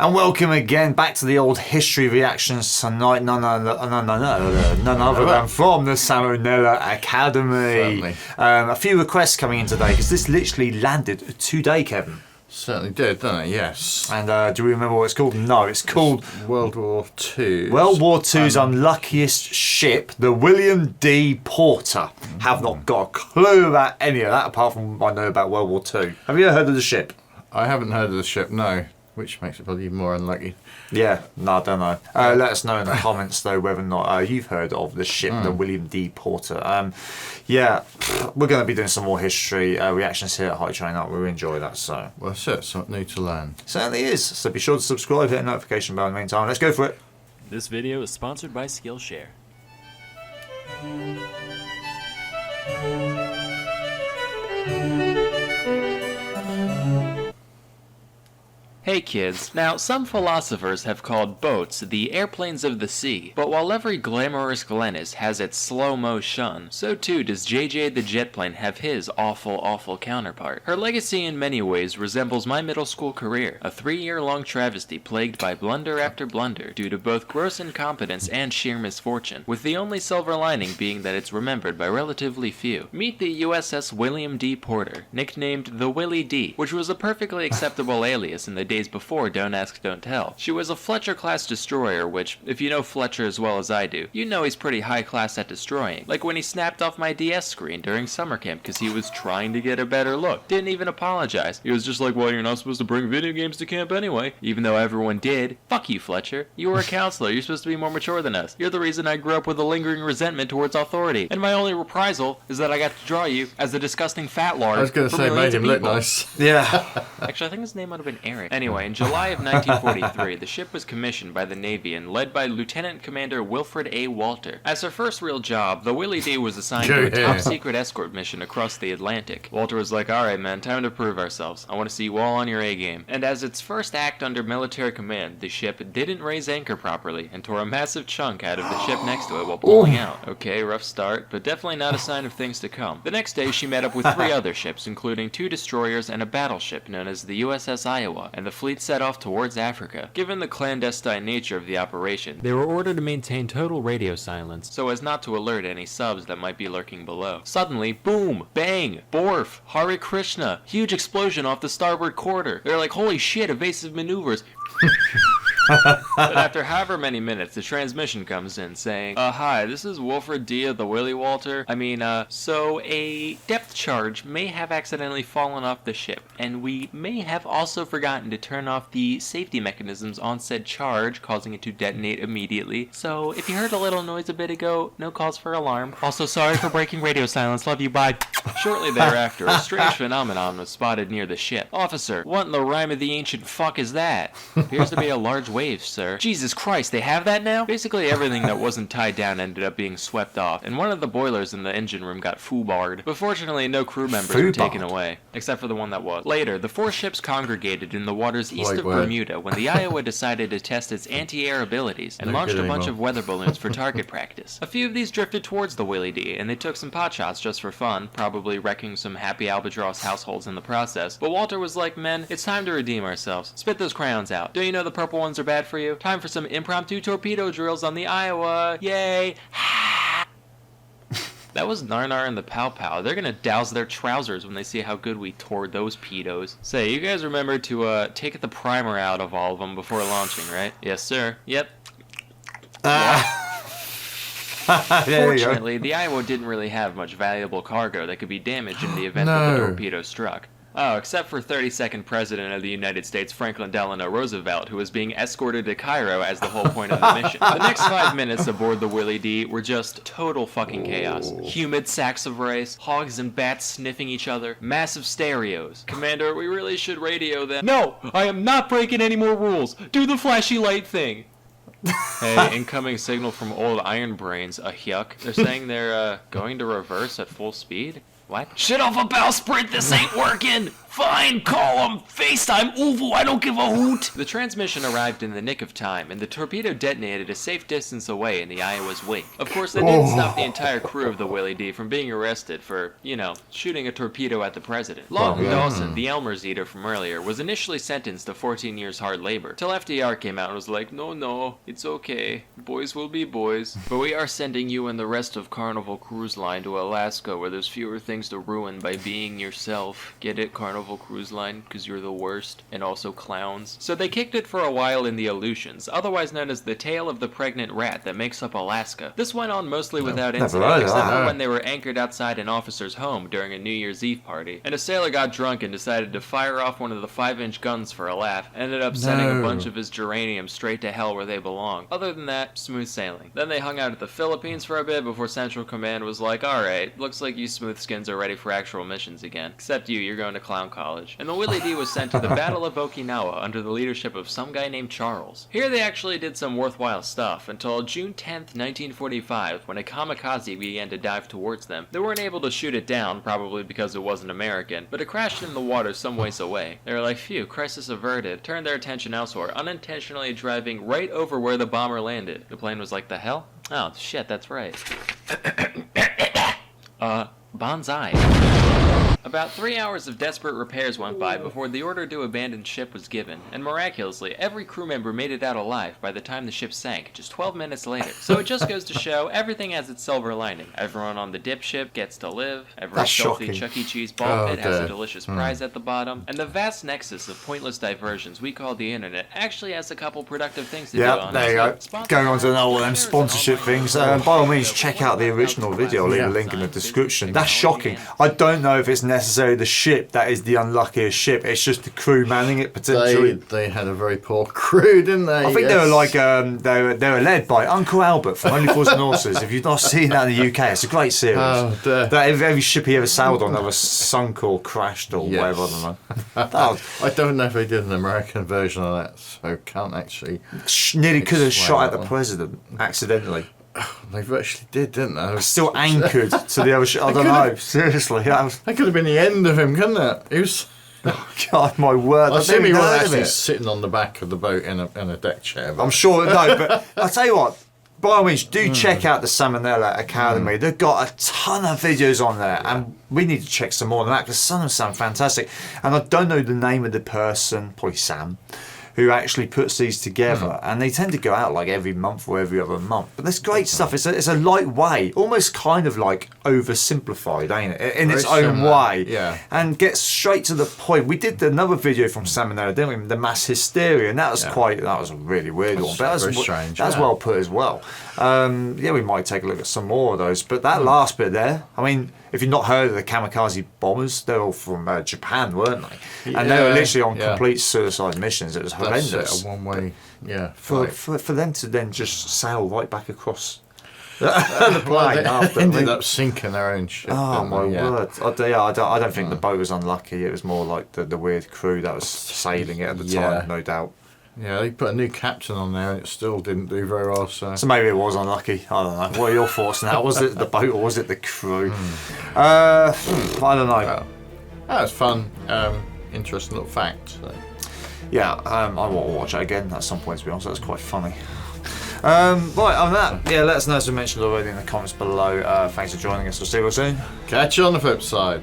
And welcome again back to the old history reactions tonight. None other than from the Salmonella Academy. A few requests coming in today because this literally landed today, Kevin. Certainly did, didn't it? Yes. And do we remember what it's called? No, it's called World War II. World War II's unluckiest ship, the William D. Porter. Have not got a clue about any of that apart from I know about World War II. Have you ever heard of the ship? I haven't heard of the ship, no. Which makes it probably even more unlucky. Yeah, no, I don't know. Let us know in the comments, though, whether or not you've heard of the ship, the William D. Porter. Yeah, we're going to be doing some more history reactions here at Hypetrain. We enjoy that, so. Well, that's it. Something new to learn. Certainly is. So be sure to subscribe, hit the notification bell in the meantime. Let's go for it. This video is sponsored by Skillshare. Hey kids, now some philosophers have called boats the airplanes of the sea, but while every glamorous Glennis has its slow-mo shun, so too does JJ the Jetplane have his awful counterpart. Her legacy in many ways resembles my middle school career, a 3-year-long travesty plagued by blunder after blunder due to both gross incompetence and sheer misfortune, with the only silver lining being that it's remembered by relatively few. Meet the USS William D. Porter, nicknamed the Willie D, which was a perfectly acceptable alias in the days before Don't Ask, Don't Tell. She was a Fletcher-class destroyer, which, if you know Fletcher as well as I do, you know he's pretty high-class at destroying. Like when he snapped off my DS screen during summer camp because he was trying to get a better look. Didn't even apologize. He was just like, well, you're not supposed to bring video games to camp anyway. Even though everyone did. Fuck you, Fletcher. You were a counselor. You're supposed to be more mature than us. You're the reason I grew up with a lingering resentment towards authority. And my only reprisal is that I got to draw you as a disgusting fat lard. I was going to say, made him look nice. Yeah. Actually, I think his name might have been Eric. Anyway, in July of 1943, the ship was commissioned by the Navy and led by Lieutenant Commander Wilfred A. Walter. As her first real job, the Willie D was assigned to a top-secret escort mission across the Atlantic. Walter was like, alright man, time to prove ourselves. I want to see you all on your A-game. And as its first act under military command, the ship didn't raise anchor properly and tore a massive chunk out of the ship next to it while pulling out. Okay, rough start, but definitely not a sign of things to come. The next day, she met up with 3 other ships, including 2 destroyers and a battleship known as the USS Iowa, and the fleet set off towards Africa. Given the clandestine nature of the operation, they were ordered to maintain total radio silence so as not to alert any subs that might be lurking below. Suddenly, boom, bang, borf, Hare Krishna, huge explosion off the starboard quarter. They're like, holy shit, evasive maneuvers. But after however many minutes, the transmission comes in saying, hi, this is Wilfred D. of the Willie Walter. So a depth charge may have accidentally fallen off the ship, and we may have also forgotten to turn off the safety mechanisms on said charge, causing it to detonate immediately. So if you heard a little noise a bit ago, no cause for alarm. Also, sorry for breaking radio silence. Love you, bye. Shortly thereafter, a strange phenomenon was spotted near the ship. Officer, what in the rhyme of the ancient fuck is that? Appears to be a large wave, sir. Jesus Christ, they have that now? Basically everything that wasn't tied down ended up being swept off, and one of the boilers in the engine room got foobarred. But fortunately, no crew members were taken away, except for the one that was. Later, the 4 ships congregated in the waters east of Bermuda when the Iowa decided to test its anti-air abilities and launched a bunch of weather balloons for target practice. A few of these drifted towards the Willie D, and they took some pot shots just for fun, probably wrecking some happy albatross households in the process. But Walter was like, men, it's time to redeem ourselves. Spit those crayons out. Don't you know the purple ones are bad for you? Time for some impromptu torpedo drills on the Iowa. Yay! That was Narnar and the Pow Pow. They're gonna douse their trousers when they see how good we tore those pedos. Say, you guys remember to take the primer out of all of them before launching, right? Yes, sir. Yep. Fortunately, the Iowa didn't really have much valuable cargo that could be damaged in the event that the torpedo struck. Oh, except for 32nd President of the United States Franklin Delano Roosevelt, who was being escorted to Cairo as the whole point of the mission. The next 5 minutes aboard the Willie D were just total fucking chaos. Humid sacks of rice, hogs and bats sniffing each other, massive stereos. Commander, we really should radio them. No! I am not breaking any more rules! Do the flashy light thing! Hey, incoming signal from old Iron Brains, a yuck. They're saying they're going to reverse at full speed? What? Shit off a bowsprit, this ain't working! Fine, call him. FaceTime, Uvu, I don't give a hoot. The transmission arrived in the nick of time, and the torpedo detonated a safe distance away in the Iowa's wake. Of course, that didn't stop the entire crew of the Willie D from being arrested for, shooting a torpedo at the president. Lawton Dawson, the Elmer's eater from earlier, was initially sentenced to 14 years hard labor, till FDR came out and was like, no, it's okay. Boys will be boys. But we are sending you and the rest of Carnival Cruise Line to Alaska, where there's fewer things to ruin by being yourself. Get it, Carnival Cruise Line? Because you're the worst. And also clowns. So they kicked it for a while in the Aleutians, otherwise known as the tale of the pregnant rat that makes up Alaska. This went on mostly without incident, except for when they were anchored outside an officer's home during a New Year's Eve party, and a sailor got drunk and decided to fire off one of the 5-inch guns for a laugh, and ended up sending a bunch of his geraniums straight to hell where they belong. Other than that, smooth sailing. Then they hung out at the Philippines for a bit before Central Command was like, alright, looks like you smoothskins are ready for actual missions again. Except you're going to clown college. And the Willie D was sent to the Battle of Okinawa under the leadership of some guy named Charles. Here they actually did some worthwhile stuff until June 10th, 1945, when a kamikaze began to dive towards them. They weren't able to shoot it down, probably because it wasn't American, but it crashed in the water some ways away. They were like, phew, crisis averted, turned their attention elsewhere, unintentionally driving right over where the bomber landed. The plane was like, the hell? Oh, shit, that's right. Bonsai. About 3 hours of desperate repairs went by before the order to abandon ship was given, and miraculously, every crew member made it out alive by the time the ship sank, just 12 minutes later. So it just goes to show, everything has its silver lining. Everyone on the dip ship gets to live, every filthy Chuck E. Cheese ball pit has a delicious prize at the bottom, and the vast nexus of pointless diversions we call the internet actually has a couple productive things to do on there you go. Going on to all them sponsorship things. By all means, check out the original video. I'll leave a link in the description. That's shocking. I don't know if it's necessarily the ship that is the unluckiest ship. It's just the crew manning it potentially. They had a very poor crew, didn't they? I think they were like they were led by Uncle Albert from Only Fools and Horses. If you've not seen that in the UK, it's a great series. That every ship he ever sailed on either sunk or crashed or whatever. I don't know. I don't know if they did an American version of that, so can't actually. Nearly could have shot at the president accidentally. They virtually did, didn't they? Still anchored to the other ship. I don't know. Seriously, that could have been the end of him, couldn't it? He was. Oh, God, my word! I think he was actually sitting on the back of the boat in a deck chair. I'm sure. No, but I'll tell you what. By all means, do check out the Salmonella Academy. They've got a ton of videos on there, and we need to check some more than that because some of them sound fantastic. And I don't know the name of the person, probably Sam, who actually puts these together, and they tend to go out like every month or every other month. But there's great stuff. It's a light way, almost kind of like oversimplified, ain't it? In its own way, and gets straight to the point. We did another video from Salmonella, didn't we? The mass hysteria, and that was that was a really weird one. But very strange. That's well put as well. We might take a look at some more of those. But that last bit there, I mean, if you've not heard of the kamikaze bombers, they're all from Japan, weren't they? And they were literally on complete suicide missions. It was horrendous. That's it, a one-way, for them to then just sail right back across the plane after. Ended up sinking their own ship. Oh my word! I don't think the boat was unlucky. It was more like the weird crew that was sailing it at the time, no doubt. Yeah, they put a new captain on there and it still didn't do very well. So maybe it was unlucky. I don't know. What are your thoughts now? Was it the boat or was it the crew? I don't know. That was fun. Interesting little fact. So. Yeah, I want to watch it again at some point, to be honest. That's quite funny. Right, on that, let us know, as we mentioned already in the comments below. Thanks for joining us. We'll see you soon. Catch you on the flip side.